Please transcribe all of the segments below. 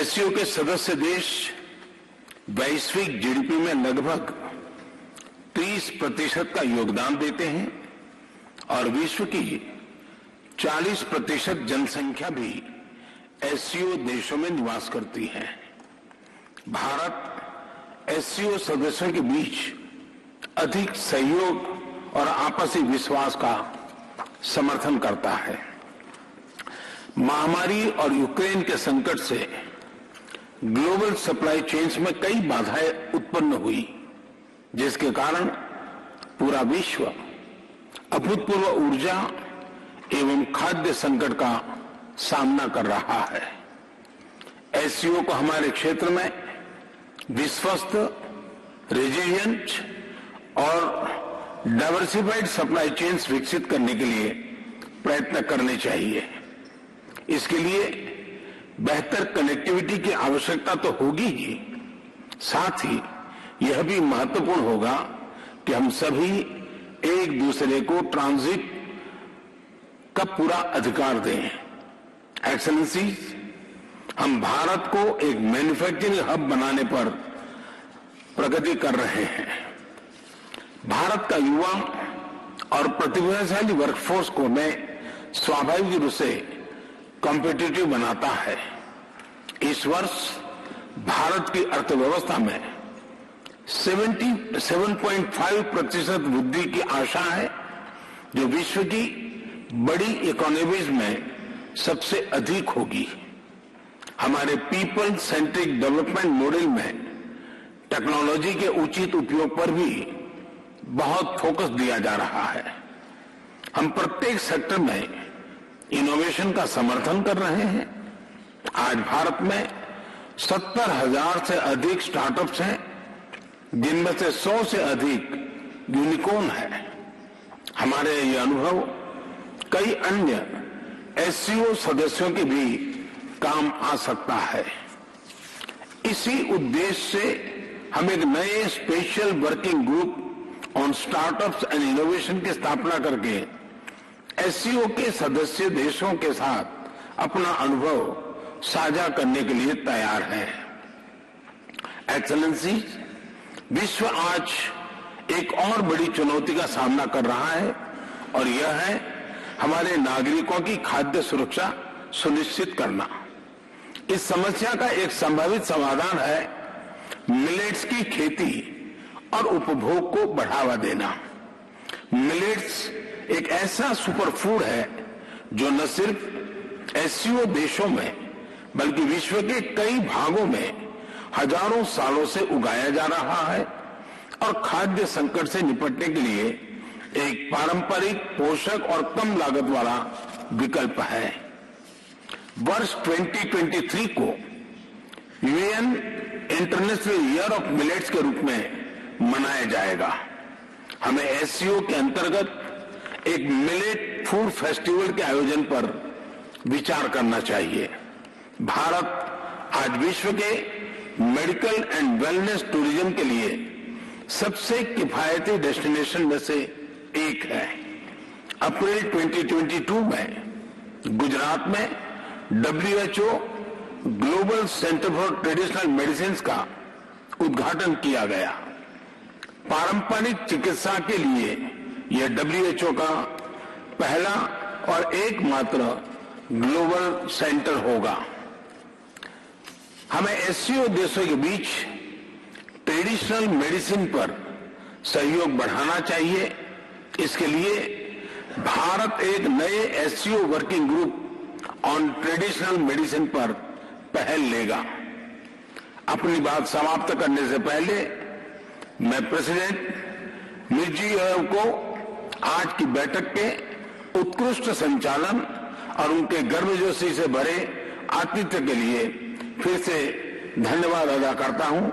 SCO के सदस्य देश वैश्विक जीडीपी में लगभग 30% का योगदान देते हैं और विश्व की 40% जनसंख्या भी एससीओ देशों में निवास करती है। भारत एससीओ सदस्यों के बीच अधिक सहयोग और आपसी विश्वास का समर्थन करता है। महामारी और यूक्रेन के संकट से ग्लोबल सप्लाई चेन्स में कई बाधाएं उत्पन्न हुई, जिसके कारण पूरा विश्व अभूतपूर्व ऊर्जा एवं खाद्य संकट का सामना कर रहा है। एससीओ को हमारे क्षेत्र में विश्वस्त, रेजिलिएंट और डाइवर्सिफाइड सप्लाई चेन्स विकसित करने के लिए प्रयत्न करने चाहिए। इसके लिए बेहतर कनेक्टिविटी की आवश्यकता तो होगी ही, साथ ही यह भी महत्वपूर्ण होगा कि हम सभी एक दूसरे को ट्रांजिट का पूरा अधिकार दें। एक्सेलेंसीज, हम भारत को एक मैन्युफैक्चरिंग हब बनाने पर प्रगति कर रहे हैं। भारत का युवा और प्रतिभाशाली वर्कफोर्स को मैं स्वाभाविक रूप से कॉम्पिटिटिव बनाता है। इस वर्ष भारत की अर्थव्यवस्था में 7.5% वृद्धि की आशा है, जो विश्व की बड़ी इकोनॉमीज में सबसे अधिक होगी। हमारे पीपल सेंट्रिक डेवलपमेंट मॉडल में टेक्नोलॉजी के उचित उपयोग पर भी बहुत फोकस दिया जा रहा है। हम प्रत्येक सेक्टर में इनोवेशन का समर्थन कर रहे हैं। आज भारत में 70,000 से अधिक स्टार्टअप्स हैं, जिनमें से 100 से अधिक यूनिकॉर्न है। हमारे ये अनुभव कई अन्य एससीओ सदस्यों के भी काम आ सकता है। इसी उद्देश्य से हम एक नए special working group on startups and innovation की स्थापना करके एससीओ के सदस्य देशों के साथ अपना अनुभव साझा करने के लिए तैयार है। एक्सेलेंसी, विश्व आज एक और बड़ी चुनौती का सामना कर रहा है और यह है हमारे नागरिकों की खाद्य सुरक्षा सुनिश्चित करना। इस समस्या का एक संभावित समाधान है मिलेट्स की खेती और उपभोग को बढ़ावा देना। मिलेट्स एक ऐसा सुपर फूड है जो न सिर्फ एससीओ देशों में बल्कि विश्व के कई भागों में हजारों सालों से उगाया जा रहा है और खाद्य संकट से निपटने के लिए एक पारंपरिक, पोषक और कम लागत वाला विकल्प है। वर्ष 2023 को UN international year of millets के रूप में मनाया जाएगा। हमें एससीओ के अंतर्गत एक मिलेट फूड फेस्टिवल के आयोजन पर विचार करना चाहिए। भारत आज विश्व के मेडिकल एंड वेलनेस टूरिज्म के लिए सबसे किफायती डेस्टिनेशन में से एक है। अप्रैल 2022 में गुजरात में WHO global centre for traditional medicine का उद्घाटन किया गया। पारंपरिक चिकित्सा के लिए यह WHO का पहला और एकमात्र ग्लोबल सेंटर होगा। हमें एससीओ देशों के बीच ट्रेडिशनल मेडिसिन पर सहयोग बढ़ाना चाहिए। इसके लिए भारत एक नए SCO working group on traditional medicine पर पहल लेगा। अपनी बात समाप्त करने से पहले मैं प्रेसिडेंट मिर्जियोयेव को आज की बैठक के उत्कृष्ट संचालन और उनके गर्मजोशी से भरे आतिथ्य के लिए फिर से धन्यवाद अदा करता हूं।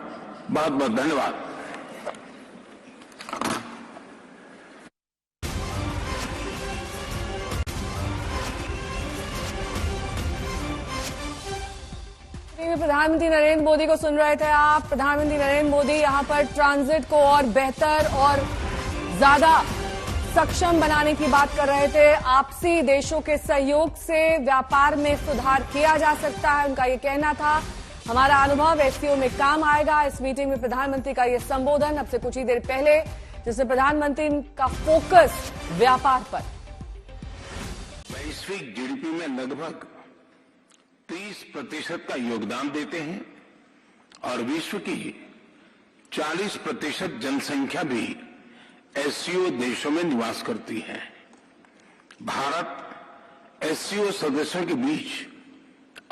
बहुत बहुत धन्यवाद। प्रधानमंत्री नरेंद्र मोदी को सुन रहे थे आप। प्रधानमंत्री नरेंद्र मोदी यहां पर ट्रांजिट को और बेहतर और ज्यादा सक्षम बनाने की बात कर रहे थे। आपसी देशों के सहयोग से व्यापार में सुधार किया जा सकता है, उनका ये कहना था। हमारा अनुभव एससीओ में काम आएगा। इस मीटिंग में प्रधानमंत्री का ये संबोधन अब से कुछ ही देर पहले, जिसमें प्रधानमंत्री का फोकस व्यापार पर। वैश्विक जीडीपी में लगभग 30% का योगदान देते हैं और विश्व की 40% जनसंख्या भी एससीओ देशों में निवास करती है। भारत एससीओ सदस्यों के बीच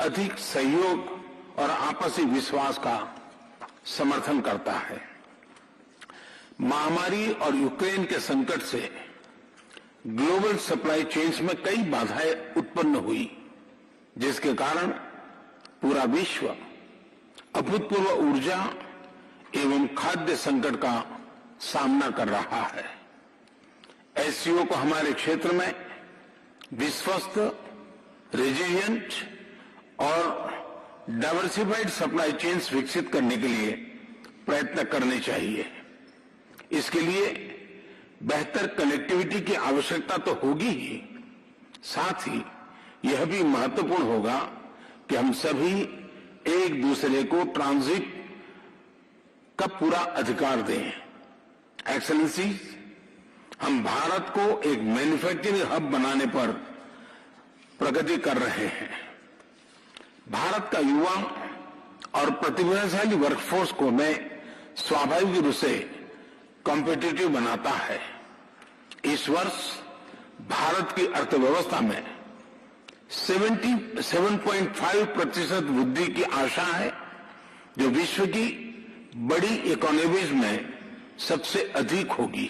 अधिक सहयोग और आपसी विश्वास का समर्थन करता है। महामारी और यूक्रेन के संकट से ग्लोबल सप्लाई चेन्स में कई बाधाएं उत्पन्न हुई, जिसके कारण पूरा विश्व अभूतपूर्व ऊर्जा एवं खाद्य संकट का सामना कर रहा है। एससीओ को हमारे क्षेत्र में विश्वस्त, रेजिलिएंट और डाइवर्सिफाइड सप्लाई चेन्स विकसित करने के लिए प्रयत्न करने चाहिए। इसके लिए बेहतर कनेक्टिविटी की आवश्यकता तो होगी ही, साथ ही यह भी महत्वपूर्ण होगा कि हम सभी एक दूसरे को ट्रांजिट का पूरा अधिकार दें। एक्सेलेंसी, हम भारत को एक मैन्युफैक्चरिंग हब बनाने पर प्रगति कर रहे हैं। भारत का युवा और प्रतिभाशाली वर्कफोर्स को मैं स्वाभाविक रूप से कॉम्पिटिटिव बनाता है। इस वर्ष भारत की अर्थव्यवस्था में 7.5% वृद्धि की आशा है, जो विश्व की बड़ी इकोनॉमीज में सबसे अधिक होगी।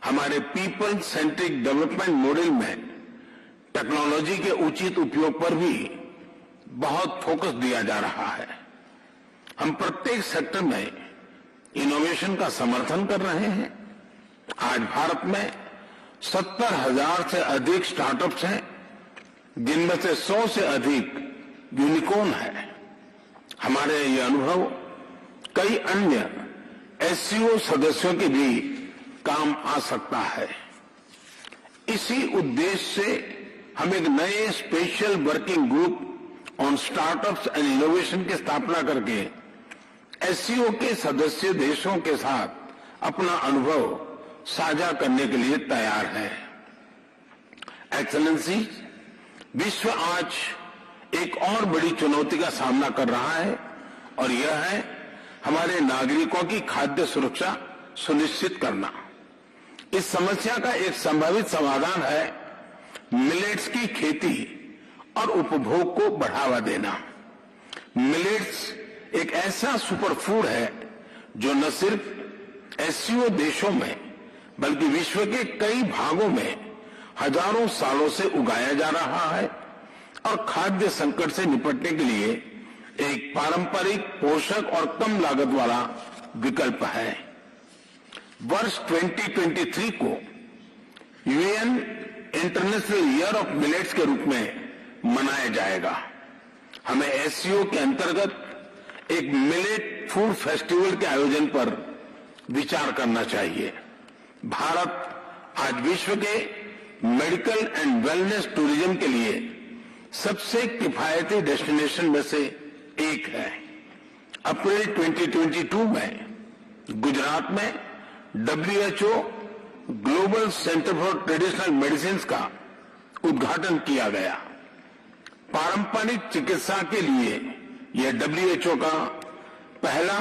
हमारे पीपल सेंट्रिक डेवलपमेंट मॉडल में टेक्नोलॉजी के उचित उपयोग पर भी बहुत फोकस दिया जा रहा है। हम प्रत्येक सेक्टर में इनोवेशन का समर्थन कर रहे हैं। आज भारत में 70,000 से अधिक स्टार्टअप्स हैं, जिनमें से 100 से अधिक यूनिकॉर्न है। हमारे ये अनुभव कई अन्य एससीओ सदस्यों के भी काम आ सकता है। इसी उद्देश्य से हम एक नए special working group on startups and innovation की स्थापना करके एससीओ के सदस्य देशों के साथ अपना अनुभव साझा करने के लिए तैयार है। एक्सेलेंसी, विश्व आज एक और बड़ी चुनौती का सामना कर रहा है और यह है हमारे नागरिकों की खाद्य सुरक्षा सुनिश्चित करना। इस समस्या का एक संभावित समाधान है मिलेट्स की खेती और उपभोग को बढ़ावा देना। मिलेट्स एक ऐसा सुपरफूड है जो न सिर्फ एससीओ देशों में बल्कि विश्व के कई भागों में हजारों सालों से उगाया जा रहा है और खाद्य संकट से निपटने के लिए एक पारंपरिक, पोषक और कम लागत वाला विकल्प है। वर्ष 2023 को UN international year of millets के रूप में मनाया जाएगा। हमें एससीओ के अंतर्गत एक मिलेट फूड फेस्टिवल के आयोजन पर विचार करना चाहिए। भारत आज विश्व के मेडिकल एंड वेलनेस टूरिज्म के लिए सबसे किफायती डेस्टिनेशन में से एक है। अप्रैल 2022 में गुजरात में WHO global centre for traditional medicine का उद्घाटन किया गया। पारंपरिक चिकित्सा के लिए यह WHO का पहला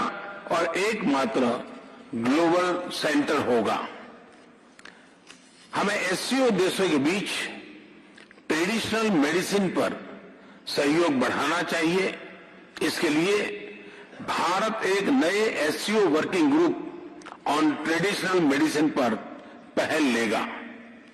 और एकमात्र ग्लोबल सेंटर होगा। हमें एससीओ देशों के बीच ट्रेडिशनल मेडिसिन पर सहयोग बढ़ाना चाहिए। इसके लिए भारत एक नए SCO working group on traditional medicine पर पहल लेगा।